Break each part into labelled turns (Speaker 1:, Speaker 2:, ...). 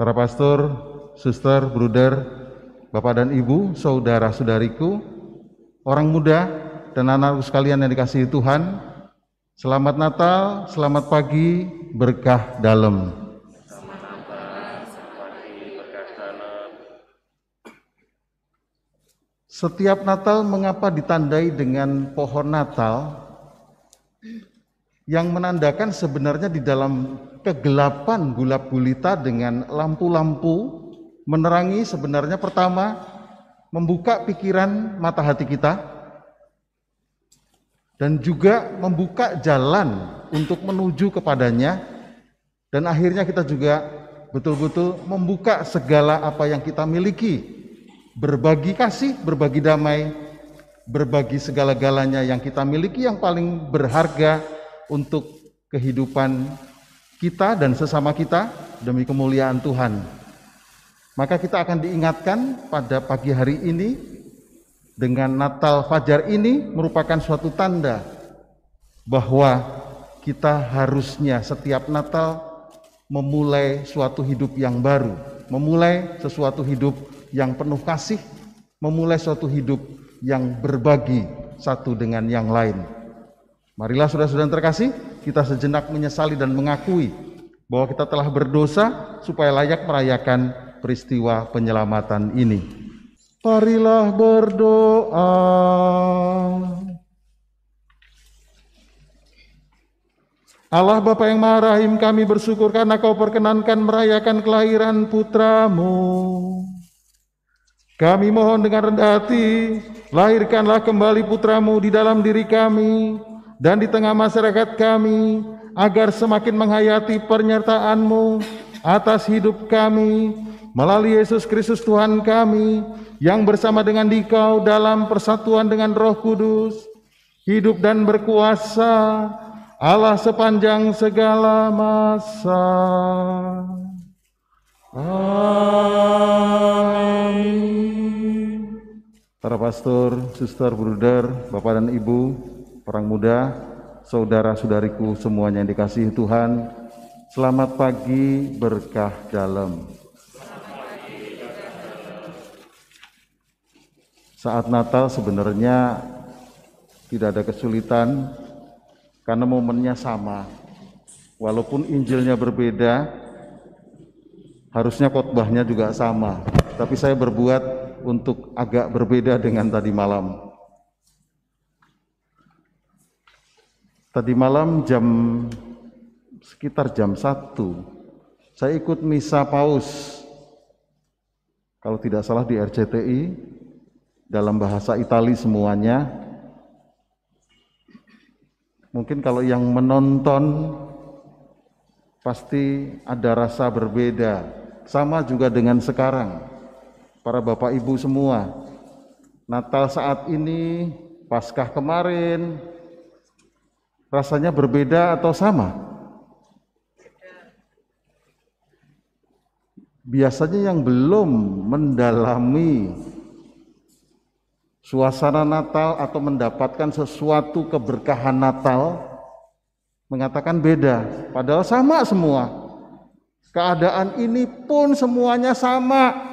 Speaker 1: para pastor, suster, bruder, bapak dan ibu, saudara-saudariku, orang muda dan anak-anakku sekalian yang dikasihi Tuhan, selamat Natal, selamat pagi, berkah dalam. Setiap Natal mengapa ditandai dengan pohon Natal yang menandakan sebenarnya di dalam kegelapan gulap gulita dengan lampu-lampu menerangi sebenarnya pertama membuka pikiran mata hati kita dan juga membuka jalan untuk menuju kepadanya, dan akhirnya kita juga betul-betul membuka segala apa yang kita miliki, berbagi kasih, berbagi damai, berbagi segala-galanya yang kita miliki yang paling berharga untuk kehidupan kita dan sesama kita demi kemuliaan Tuhan. Maka kita akan diingatkan pada pagi hari ini dengan Natal Fajar ini merupakan suatu tanda bahwa kita harusnya setiap Natal memulai suatu hidup yang baru, memulai sesuatu hidup yang penuh kasih, memulai suatu hidup yang berbagi satu dengan yang lain. Marilah saudara-saudara yang terkasih, kita sejenak menyesali dan mengakui bahwa kita telah berdosa supaya layak merayakan peristiwa penyelamatan ini. Marilah berdoa. Allah Bapa yang Maha Rahim, kami bersyukur karena Kau perkenankan merayakan kelahiran putra-Mu. Kami mohon dengan rendah hati, lahirkanlah kembali putra-Mu di dalam diri kami dan di tengah masyarakat kami, agar semakin menghayati penyertaan-Mu atas hidup kami, melalui Yesus Kristus Tuhan kami, yang bersama dengan Dikau dalam persatuan dengan Roh Kudus, hidup dan berkuasa, Allah sepanjang segala masa. Amin. Para pastor, suster, bruder, bapak dan ibu, orang muda, saudara-saudariku semuanya yang dikasihi Tuhan, selamat pagi, berkah dalam. Saat Natal sebenarnya tidak ada kesulitan karena momennya sama. Walaupun Injilnya berbeda, harusnya khotbahnya juga sama. Tapi saya berbuat untuk agak berbeda dengan tadi malam. Tadi malam sekitar jam 1, saya ikut misa paus. Kalau tidak salah di RCTI, dalam bahasa Itali semuanya. Mungkin kalau yang menonton pasti ada rasa berbeda. Sama juga dengan sekarang, para bapak ibu semua. Natal saat ini, Paskah kemarin, rasanya berbeda atau sama? Biasanya yang belum mendalami suasana Natal atau mendapatkan sesuatu keberkahan Natal mengatakan beda, padahal sama semua. Keadaan ini pun semuanya sama.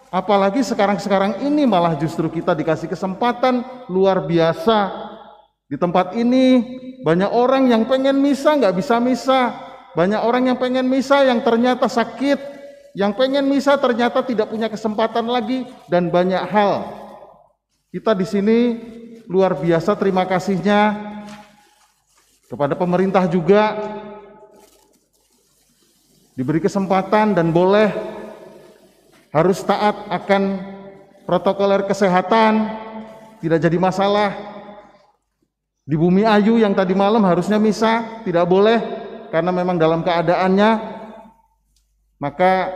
Speaker 1: Apalagi sekarang ini malah justru kita dikasih kesempatan luar biasa. Di tempat ini banyak orang yang pengen misa nggak bisa misa, banyak orang yang pengen misa yang ternyata sakit, yang pengen misa ternyata tidak punya kesempatan lagi, dan banyak hal. Kita di sini luar biasa terima kasihnya kepada pemerintah juga, diberi kesempatan dan boleh harus taat akan protokoler kesehatan, tidak jadi masalah. Di Bumi Ayu yang tadi malam harusnya misa, tidak boleh karena memang dalam keadaannya. Maka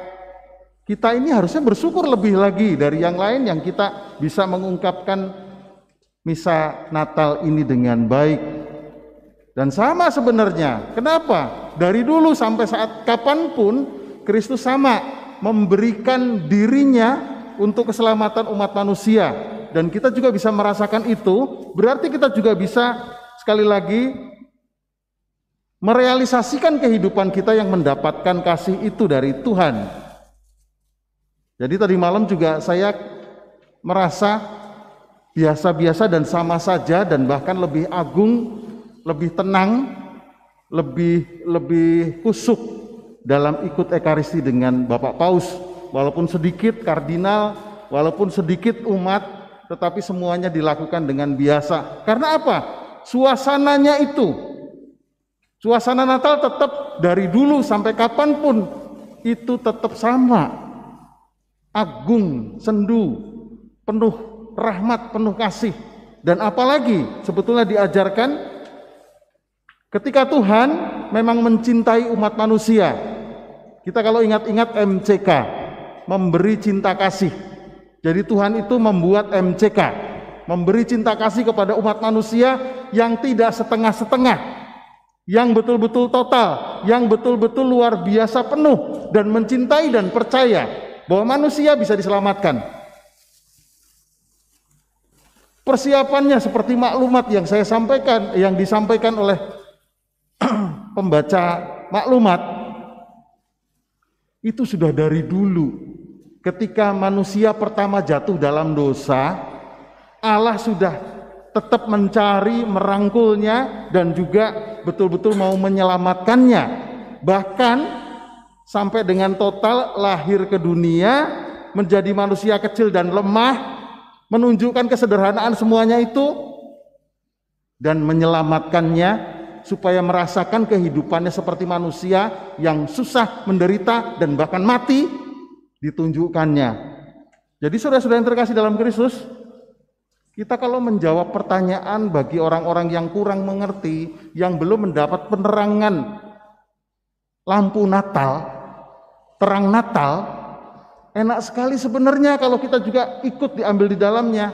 Speaker 1: kita ini harusnya bersyukur lebih lagi dari yang lain yang kita bisa mengungkapkan misa Natal ini dengan baik. Dan sama sebenarnya, kenapa? Dari dulu sampai saat kapanpun Kristus sama memberikan dirinya untuk keselamatan umat manusia. Dan kita juga bisa merasakan itu, berarti kita juga bisa sekali lagi merealisasikan kehidupan kita yang mendapatkan kasih itu dari Tuhan. Jadi tadi malam juga saya merasa biasa-biasa dan sama saja, dan bahkan lebih agung, lebih tenang, lebih kusuk dalam ikut Ekaristi dengan Bapak Paus. Walaupun sedikit kardinal, walaupun sedikit umat, tetapi semuanya dilakukan dengan biasa. Karena apa? Suasananya itu, suasana Natal tetap dari dulu sampai kapanpun itu tetap sama. Agung, sendu, penuh rahmat, penuh kasih. Dan apalagi sebetulnya diajarkan ketika Tuhan memang mencintai umat manusia. Kita kalau ingat-ingat MCK, memberi cinta kasih. Jadi Tuhan itu membuat MCK, memberi cinta kasih kepada umat manusia yang tidak setengah-setengah, yang betul-betul total, yang betul-betul luar biasa penuh dan mencintai dan percaya bahwa manusia bisa diselamatkan. Persiapannya seperti maklumat yang saya sampaikan, yang disampaikan oleh pembaca maklumat, itu sudah dari dulu. Ketika manusia pertama jatuh dalam dosa, Allah sudah tetap mencari, merangkulnya, dan juga betul-betul mau menyelamatkannya. Bahkan sampai dengan total lahir ke dunia, menjadi manusia kecil dan lemah, menunjukkan kesederhanaan semuanya itu, dan menyelamatkannya supaya merasakan kehidupannya seperti manusia yang susah, menderita, dan bahkan mati, ditunjukkannya. Jadi saudara-saudara yang terkasih dalam Kristus, kita kalau menjawab pertanyaan bagi orang-orang yang kurang mengerti, yang belum mendapat penerangan lampu Natal, terang Natal, enak sekali sebenarnya kalau kita juga ikut diambil di dalamnya.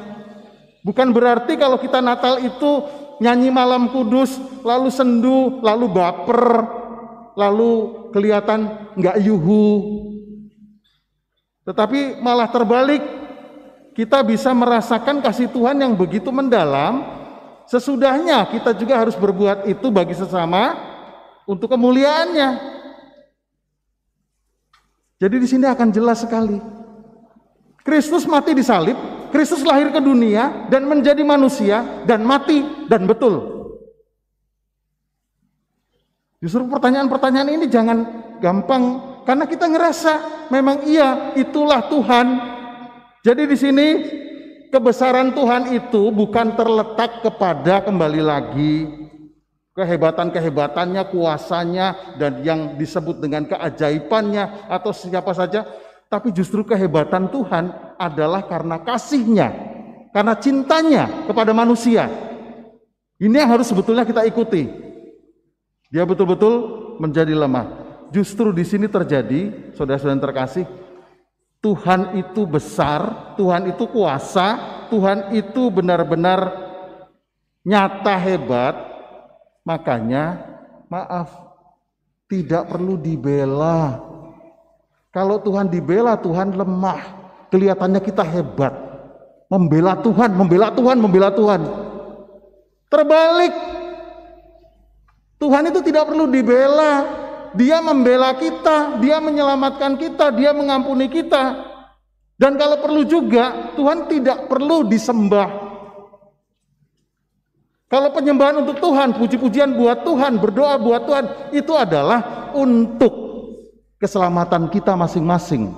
Speaker 1: Bukan berarti kalau kita Natal itu nyanyi malam kudus, lalu sendu, lalu baper, lalu kelihatan nggak yuhu. Tetapi malah terbalik, kita bisa merasakan kasih Tuhan yang begitu mendalam. Sesudahnya kita juga harus berbuat itu bagi sesama untuk kemuliaannya. Jadi di sini akan jelas sekali. Kristus mati di salib, Kristus lahir ke dunia dan menjadi manusia dan mati dan betul. Justru pertanyaan-pertanyaan ini jangan gampang, karena kita ngerasa memang iya, itulah Tuhan. Jadi di sini kebesaran Tuhan itu bukan terletak kepada, kembali lagi, kehebatan-kehebatannya, kuasanya, dan yang disebut dengan keajaibannya atau siapa saja, tapi justru kehebatan Tuhan adalah karena kasihnya, karena cintanya kepada manusia. Ini yang harus sebetulnya kita ikuti. Dia betul-betul menjadi lemah. Justru di sini terjadi, saudara-saudara yang terkasih, Tuhan itu besar, Tuhan itu kuasa, Tuhan itu benar-benar nyata hebat. Makanya, maaf, tidak perlu dibela. Kalau Tuhan dibela, Tuhan lemah. Kelihatannya kita hebat. Membela Tuhan, membela Tuhan, membela Tuhan. Terbalik. Tuhan itu tidak perlu dibela. Dia membela kita, Dia menyelamatkan kita, Dia mengampuni kita. Dan kalau perlu juga, Tuhan tidak perlu disembah. Kalau penyembahan untuk Tuhan, puji-pujian buat Tuhan, berdoa buat Tuhan, itu adalah untuk keselamatan kita masing-masing.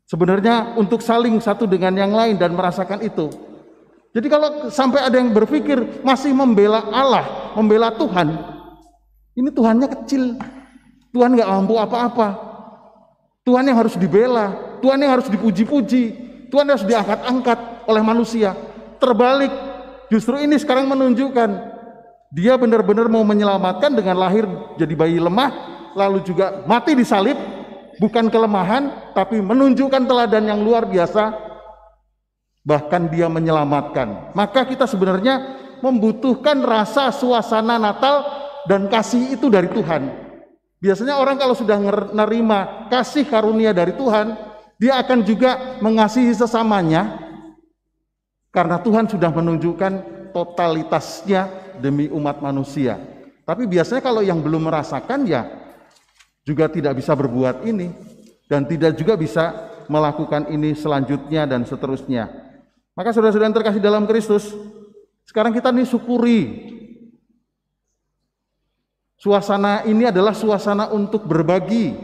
Speaker 1: Sebenarnya untuk saling satu dengan yang lain dan merasakan itu. Jadi kalau sampai ada yang berpikir masih membela Allah, membela Tuhan, ini Tuhannya kecil. Tuhan nggak mampu apa-apa. Tuhan yang harus dibela, Tuhan yang harus dipuji-puji, Tuhan harus diangkat-angkat oleh manusia. Terbalik. Justru ini sekarang menunjukkan Dia benar-benar mau menyelamatkan dengan lahir jadi bayi lemah, lalu juga mati di salib, bukan kelemahan, tapi menunjukkan teladan yang luar biasa, bahkan Dia menyelamatkan. Maka kita sebenarnya membutuhkan rasa suasana Natal dan kasih itu dari Tuhan. Biasanya orang kalau sudah menerima kasih karunia dari Tuhan, dia akan juga mengasihi sesamanya, karena Tuhan sudah menunjukkan totalitasnya demi umat manusia. Tapi biasanya kalau yang belum merasakan, ya juga tidak bisa berbuat ini, dan tidak juga bisa melakukan ini selanjutnya dan seterusnya. Maka saudara-saudara yang terkasih dalam Kristus, sekarang kita nih syukuri. Suasana ini adalah suasana untuk berbagi.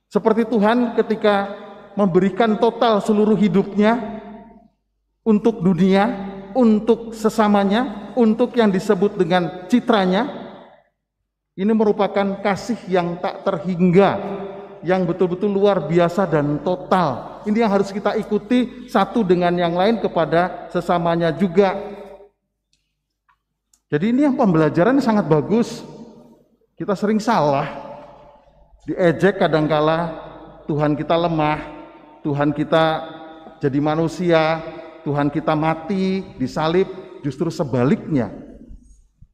Speaker 1: Seperti Tuhan ketika memberikan total seluruh hidupnya untuk dunia, untuk sesamanya, untuk yang disebut dengan citranya. Ini merupakan kasih yang tak terhingga, yang betul-betul luar biasa dan total. Ini yang harus kita ikuti satu dengan yang lain kepada sesamanya juga. Jadi ini yang pembelajaran sangat bagus. Kita sering salah, diejek kadangkala, Tuhan kita lemah, Tuhan kita jadi manusia, Tuhan kita mati, disalib. Justru sebaliknya,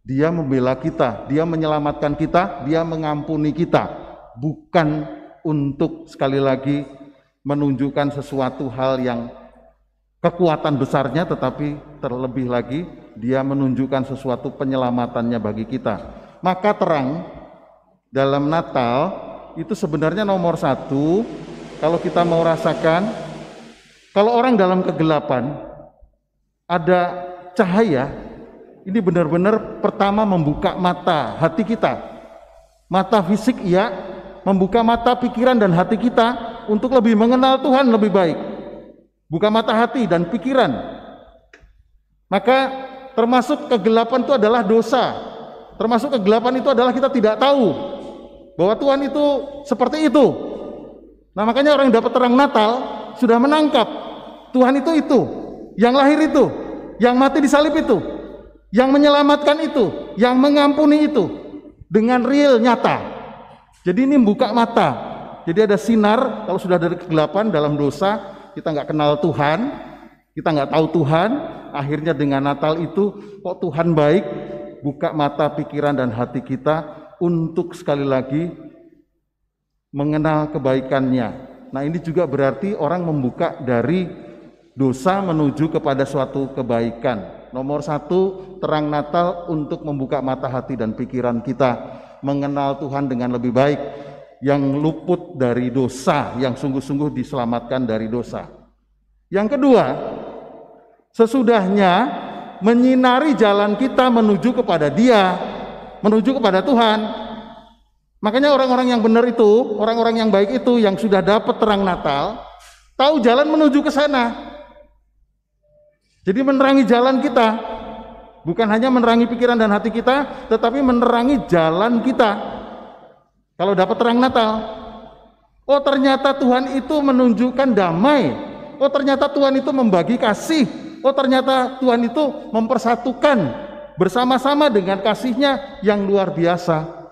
Speaker 1: Dia membela kita, Dia menyelamatkan kita, Dia mengampuni kita. Bukan untuk sekali lagi menunjukkan sesuatu hal yang kekuatan besarnya, tetapi terlebih lagi Dia menunjukkan sesuatu penyelamatannya bagi kita. Maka terang dalam Natal itu sebenarnya nomor satu. Kalau kita mau rasakan, kalau orang dalam kegelapan ada cahaya, ini benar-benar pertama membuka mata hati kita. Mata fisik ya, membuka mata pikiran dan hati kita untuk lebih mengenal Tuhan lebih baik. Buka mata hati dan pikiran. Maka termasuk kegelapan itu adalah dosa. Termasuk kegelapan itu adalah kita tidak tahu bahwa Tuhan itu seperti itu. Nah, makanya orang yang dapat terang Natal sudah menangkap Tuhan itu, yang lahir itu, yang mati di salib itu, yang menyelamatkan itu, yang mengampuni itu, dengan real, nyata. Jadi ini membuka mata. Jadi ada sinar. Kalau sudah dari kegelapan dalam dosa, kita nggak kenal Tuhan, kita nggak tahu Tuhan. Akhirnya dengan Natal itu, kok Tuhan baik, buka mata pikiran dan hati kita untuk sekali lagi mengenal kebaikannya. Nah, ini juga berarti orang membuka dari dosa menuju kepada suatu kebaikan. Nomor satu, terang Natal untuk membuka mata hati dan pikiran kita, mengenal Tuhan dengan lebih baik, yang luput dari dosa, yang sungguh-sungguh diselamatkan dari dosa. Yang kedua, sesudahnya menyinari jalan kita menuju kepada Dia, menuju kepada Tuhan. Makanya orang-orang yang benar itu, orang-orang yang baik itu, yang sudah dapat terang Natal, tahu jalan menuju ke sana. Jadi menerangi jalan kita, bukan hanya menerangi pikiran dan hati kita, tetapi menerangi jalan kita. Kalau dapat terang Natal, oh ternyata Tuhan itu menunjukkan damai, oh ternyata Tuhan itu membagi kasih, oh ternyata Tuhan itu mempersatukan bersama-sama dengan kasih-Nya yang luar biasa.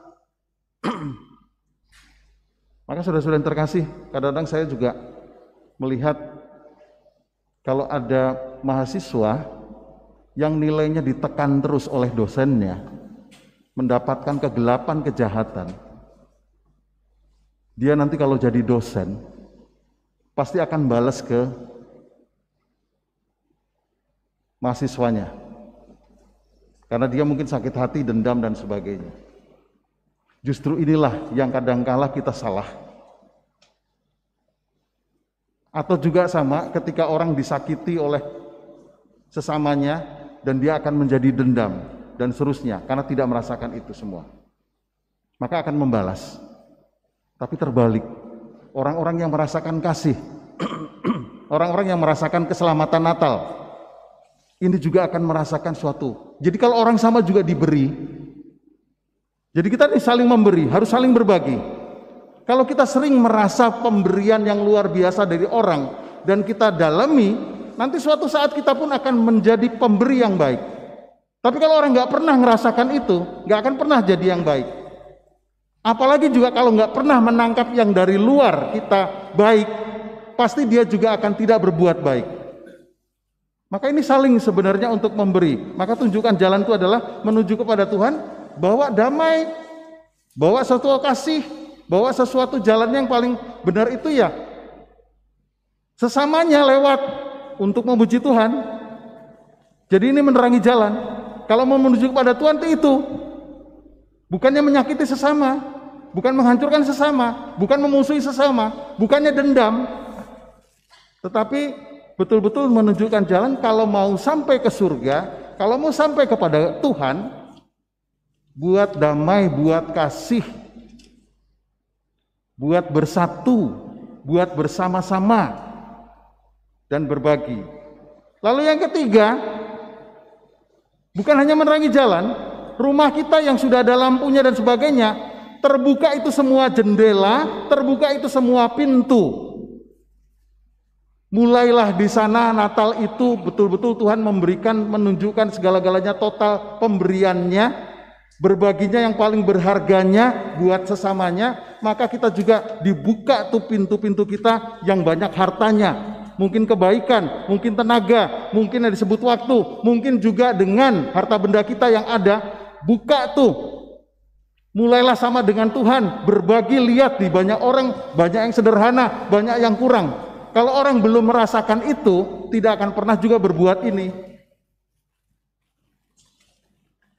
Speaker 1: Maka saudara-saudara yang terkasih, kadang-kadang saya juga melihat kalau ada mahasiswa yang nilainya ditekan terus oleh dosennya, mendapatkan kegelapan kejahatan, dia nanti kalau jadi dosen pasti akan balas ke mahasiswanya, karena dia mungkin sakit hati, dendam dan sebagainya. Justru inilah yang kadangkala kita salah. Atau juga sama ketika orang disakiti oleh sesamanya dan dia akan menjadi dendam dan seterusnya karena tidak merasakan itu semua. Maka akan membalas. Tapi terbalik, orang-orang yang merasakan kasih, orang-orang yang merasakan keselamatan Natal, ini juga akan merasakan suatu. Jadi kalau orang sama juga diberi, jadi kita saling memberi, harus saling berbagi. Kalau kita sering merasa pemberian yang luar biasa dari orang dan kita dalami, nanti suatu saat kita pun akan menjadi pemberi yang baik. Tapi kalau orang nggak pernah merasakan itu, nggak akan pernah jadi yang baik. Apalagi juga kalau nggak pernah menangkap yang dari luar kita baik, pasti dia juga akan tidak berbuat baik. Maka ini saling sebenarnya untuk memberi. Maka tunjukkan jalan itu adalah menuju kepada Tuhan, bawa damai, bawa sesuatu kasih, bawa sesuatu jalan yang paling benar itu ya sesamanya lewat untuk memuji Tuhan. Jadi ini menerangi jalan. Kalau mau menuju kepada Tuhan itu bukannya menyakiti sesama, bukan menghancurkan sesama, bukan memusuhi sesama, bukannya dendam, Tetapi betul-betul menunjukkan jalan kalau mau sampai ke surga, kalau mau sampai kepada Tuhan, buat damai, buat kasih, buat bersatu, buat bersama-sama, dan berbagi. Lalu yang ketiga, bukan hanya menerangi jalan, rumah kita yang sudah ada lampunya dan sebagainya, terbuka itu semua jendela, terbuka itu semua pintu. Mulailah di sana Natal itu betul-betul Tuhan memberikan, menunjukkan segala-galanya, total pemberiannya, berbaginya yang paling berharganya buat sesamanya. Maka kita juga dibuka tuh pintu-pintu kita yang banyak hartanya, mungkin kebaikan, mungkin tenaga, mungkin yang disebut waktu, mungkin juga dengan harta benda kita yang ada. Buka tuh, mulailah sama dengan Tuhan, berbagi. Lihat di banyak orang, banyak yang sederhana, banyak yang kurang. Kalau orang belum merasakan itu, tidak akan pernah juga berbuat ini.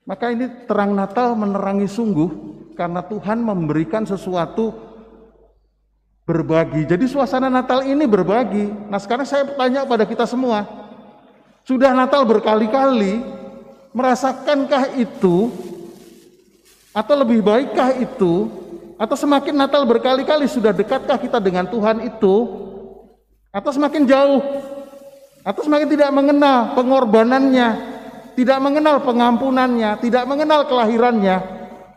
Speaker 1: Maka ini terang Natal menerangi sungguh, karena Tuhan memberikan sesuatu berbagi. Jadi suasana Natal ini berbagi. Nah sekarang saya tanya pada kita semua, sudah Natal berkali-kali, merasakankah itu? Atau lebih baikkah itu? Atau semakin Natal berkali-kali sudah dekatkah kita dengan Tuhan itu? Atau semakin jauh? Atau semakin tidak mengenal pengorbanannya, tidak mengenal pengampunannya, tidak mengenal kelahirannya,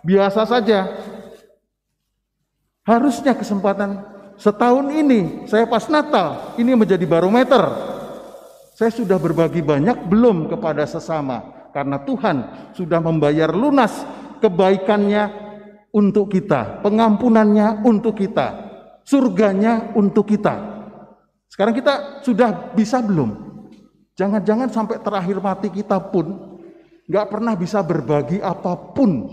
Speaker 1: biasa saja? Harusnya kesempatan setahun ini, saya pas Natal, ini menjadi barometer. Saya sudah berbagi banyak belum kepada sesama? Karena Tuhan sudah membayar lunas kebaikannya untuk kita, pengampunannya untuk kita, surganya untuk kita. Sekarang kita sudah bisa belum? Jangan-jangan sampai terakhir mati kita pun nggak pernah bisa berbagi apapun,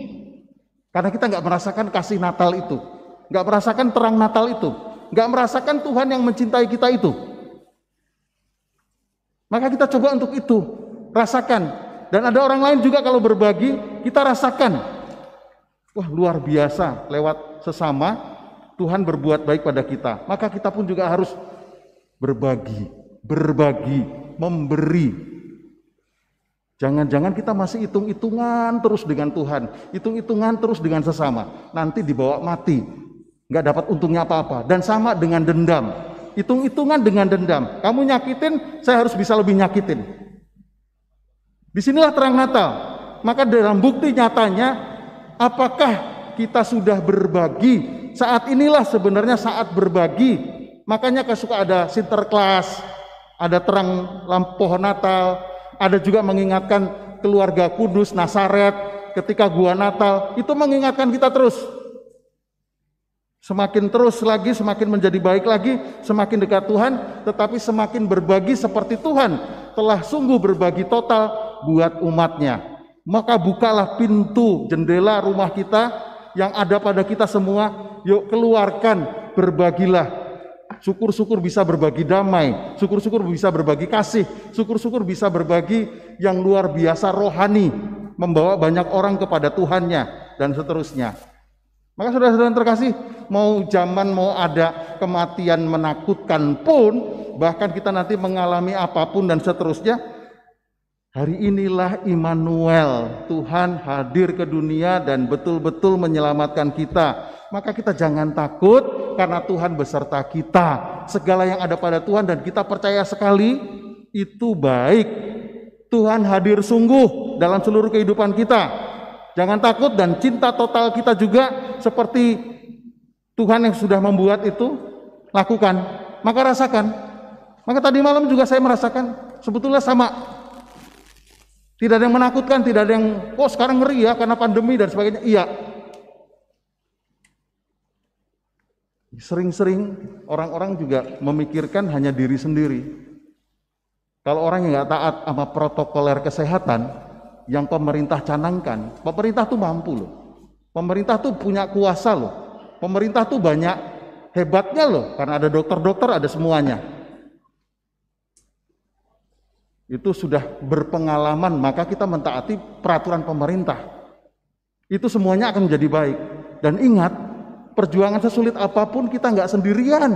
Speaker 1: karena kita nggak merasakan kasih Natal itu, nggak merasakan terang Natal itu, nggak merasakan Tuhan yang mencintai kita itu. Maka kita coba untuk itu, rasakan. Dan ada orang lain juga kalau berbagi, kita rasakan, wah luar biasa, lewat sesama Tuhan berbuat baik pada kita. Maka kita pun juga harus berbagi, memberi. Jangan-jangan kita masih hitung-hitungan terus dengan Tuhan, hitung-hitungan terus dengan sesama. Nanti dibawa mati, nggak dapat untungnya apa-apa. Dan sama dengan dendam, hitung-hitungan dengan dendam. Kamu nyakitin, saya harus bisa lebih nyakitin. Disinilah terang Natal. Maka dalam bukti nyatanya, apakah kita sudah berbagi? Saat inilah sebenarnya saat berbagi. Makanya suka ada Sinterklas, ada terang lampu pohon Natal, ada juga mengingatkan keluarga kudus Nasaret ketika gua Natal. Itu mengingatkan kita terus. Semakin terus lagi, semakin menjadi baik lagi, semakin dekat Tuhan, tetapi semakin berbagi seperti Tuhan telah sungguh berbagi total buat umatnya. Maka bukalah pintu jendela rumah kita yang ada pada kita semua. Yuk keluarkan, berbagilah. Syukur-syukur bisa berbagi damai, syukur-syukur bisa berbagi kasih, syukur-syukur bisa berbagi yang luar biasa rohani, membawa banyak orang kepada Tuhannya, dan seterusnya. Maka saudara-saudara terkasih, mau zaman mau ada kematian menakutkan pun, bahkan kita nanti mengalami apapun dan seterusnya, hari inilah Immanuel, Tuhan hadir ke dunia dan betul-betul menyelamatkan kita. Maka kita jangan takut, karena Tuhan beserta kita. Segala yang ada pada Tuhan dan kita percaya sekali itu baik. Tuhan hadir sungguh dalam seluruh kehidupan kita. Jangan takut, dan cinta total kita juga seperti Tuhan yang sudah membuat itu, lakukan. Maka rasakan. Maka tadi malam juga saya merasakan sebetulnya sama. Tidak ada yang menakutkan, tidak ada yang sekarang ngeri ya karena pandemi dan sebagainya. Iya. Sering-sering orang-orang juga memikirkan hanya diri sendiri. Kalau orang yang nggak taat sama protokoler kesehatan yang pemerintah canangkan, pemerintah tuh mampu loh. Pemerintah tuh punya kuasa loh. Pemerintah tuh banyak hebatnya loh, karena ada dokter-dokter, ada semuanya. Itu sudah berpengalaman, maka kita mentaati peraturan pemerintah. Itu semuanya akan menjadi baik. Dan ingat, perjuangan sesulit apapun kita nggak sendirian.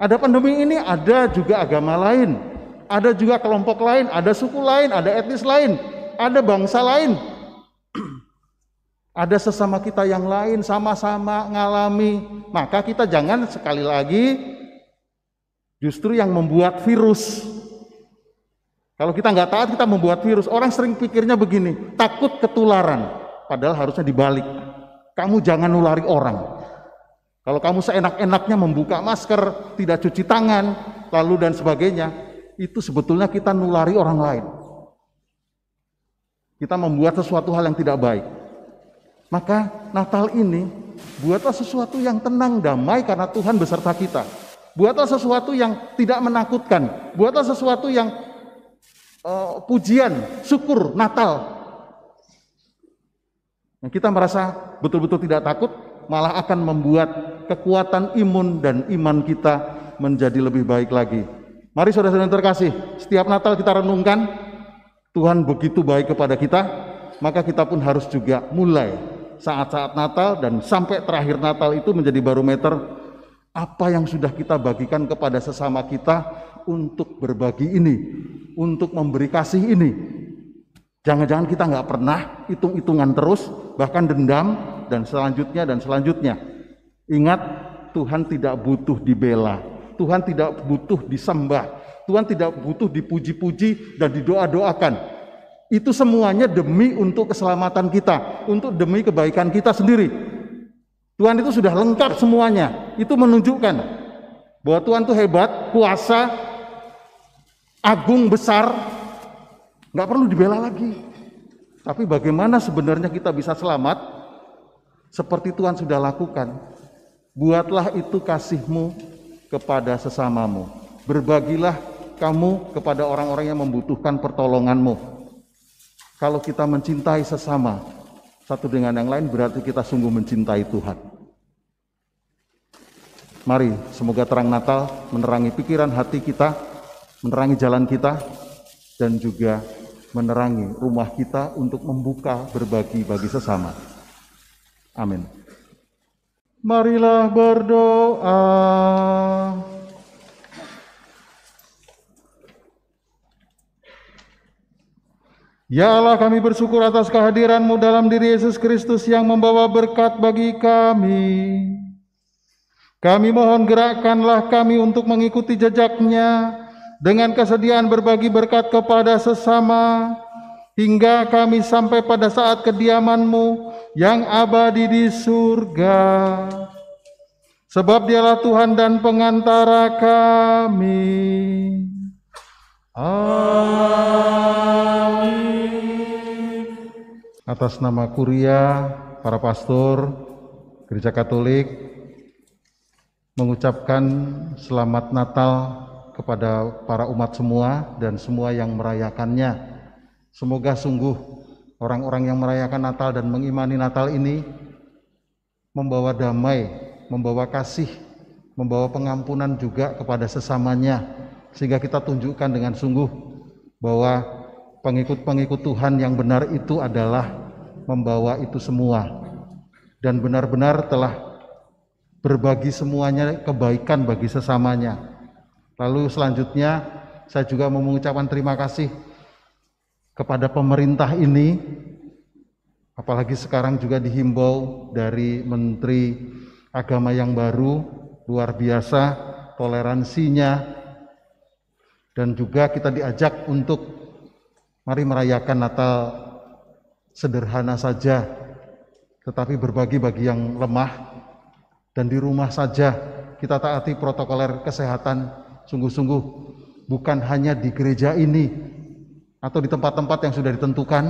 Speaker 1: Ada pandemi ini, ada juga agama lain, ada juga kelompok lain, ada suku lain, ada etnis lain, ada bangsa lain, ada sesama kita yang lain sama-sama ngalami. Maka kita jangan sekali lagi justru yang membuat virus. Kalau kita nggak taat, kita membuat virus. Orang sering pikirnya begini, takut ketularan, padahal harusnya dibalik. Kamu jangan nulari orang. Kalau kamu seenak-enaknya membuka masker, tidak cuci tangan, lalu dan sebagainya, itu sebetulnya kita nulari orang lain. Kita membuat sesuatu hal yang tidak baik. Maka Natal ini, buatlah sesuatu yang tenang, damai karena Tuhan beserta kita. Buatlah sesuatu yang tidak menakutkan. Buatlah sesuatu yang pujian, syukur, Natal. Yang kita merasa betul-betul tidak takut, malah akan membuat kekuatan imun dan iman kita menjadi lebih baik lagi. Mari saudara-saudara terkasih, setiap Natal kita renungkan, Tuhan begitu baik kepada kita, maka kita pun harus juga mulai saat-saat Natal dan sampai terakhir Natal itu menjadi barometer apa yang sudah kita bagikan kepada sesama kita untuk berbagi ini, untuk memberi kasih ini. Jangan-jangan kita nggak pernah hitung-hitungan terus, bahkan dendam, dan selanjutnya. Ingat, Tuhan tidak butuh dibela, Tuhan tidak butuh disembah, Tuhan tidak butuh dipuji-puji dan didoa-doakan. Itu semuanya demi untuk keselamatan kita, untuk demi kebaikan kita sendiri. Tuhan itu sudah lengkap semuanya. Itu menunjukkan bahwa Tuhan itu hebat, kuasa, agung, besar, nggak perlu dibela lagi. Tapi bagaimana sebenarnya kita bisa selamat? Seperti Tuhan sudah lakukan, buatlah itu kasihmu kepada sesamamu. Berbagilah kamu kepada orang-orang yang membutuhkan pertolonganmu. Kalau kita mencintai sesama satu dengan yang lain, berarti kita sungguh mencintai Tuhan. Mari, semoga terang Natal menerangi pikiran hati kita, menerangi jalan kita, dan juga menerangi rumah kita untuk membuka berbagi bagi sesama. Amin. Marilah berdoa. Ya Allah, kami bersyukur atas kehadiran-Mu dalam diri Yesus Kristus yang membawa berkat bagi kami. Kami mohon gerakkanlah kami untuk mengikuti jejaknya dengan kesediaan berbagi berkat kepada sesama, hingga kami sampai pada saat kediaman-Mu yang abadi di surga. Sebab Dialah Tuhan dan pengantara kami. Amin. Atas nama Kuria, para pastor Gereja Katolik mengucapkan selamat Natal kepada para umat semua dan semua yang merayakannya. Semoga sungguh orang-orang yang merayakan Natal dan mengimani Natal ini membawa damai, membawa kasih, membawa pengampunan juga kepada sesamanya, sehingga kita tunjukkan dengan sungguh bahwa pengikut-pengikut Tuhan yang benar itu adalah membawa itu semua dan benar-benar telah berbagi semuanya kebaikan bagi sesamanya. Lalu selanjutnya saya juga mau mengucapkan terima kasih kepada pemerintah ini, apalagi sekarang juga dihimbau dari Menteri Agama yang baru, luar biasa toleransinya, dan juga kita diajak untuk mari merayakan Natal sederhana saja, tetapi berbagi bagi yang lemah, dan di rumah saja kita taati protokol kesehatan sungguh-sungguh, bukan hanya di gereja ini atau di tempat-tempat yang sudah ditentukan,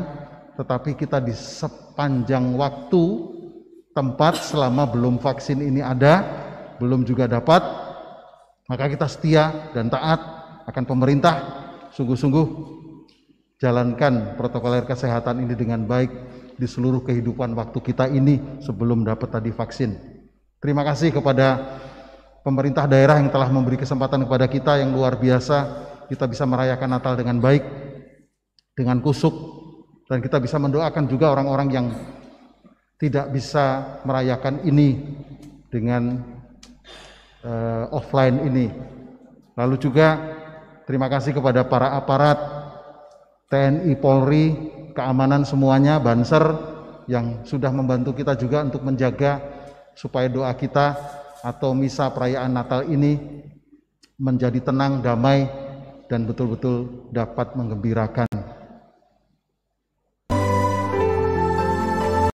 Speaker 1: tetapi kita di sepanjang waktu tempat selama belum vaksin ini ada, belum juga dapat, maka kita setia dan taat akan pemerintah, sungguh-sungguh jalankan protokol kesehatan ini dengan baik di seluruh kehidupan waktu kita ini sebelum dapat tadi vaksin. Terima kasih kepada pemerintah daerah yang telah memberi kesempatan kepada kita yang luar biasa, kita bisa merayakan Natal dengan baik, dengan kusuk, dan kita bisa mendoakan juga orang-orang yang tidak bisa merayakan ini dengan offline ini. Lalu juga terima kasih kepada para aparat TNI, Polri, keamanan semuanya, Banser yang sudah membantu kita juga untuk menjaga supaya doa kita atau misa perayaan Natal ini menjadi tenang, damai, dan betul-betul dapat menggembirakan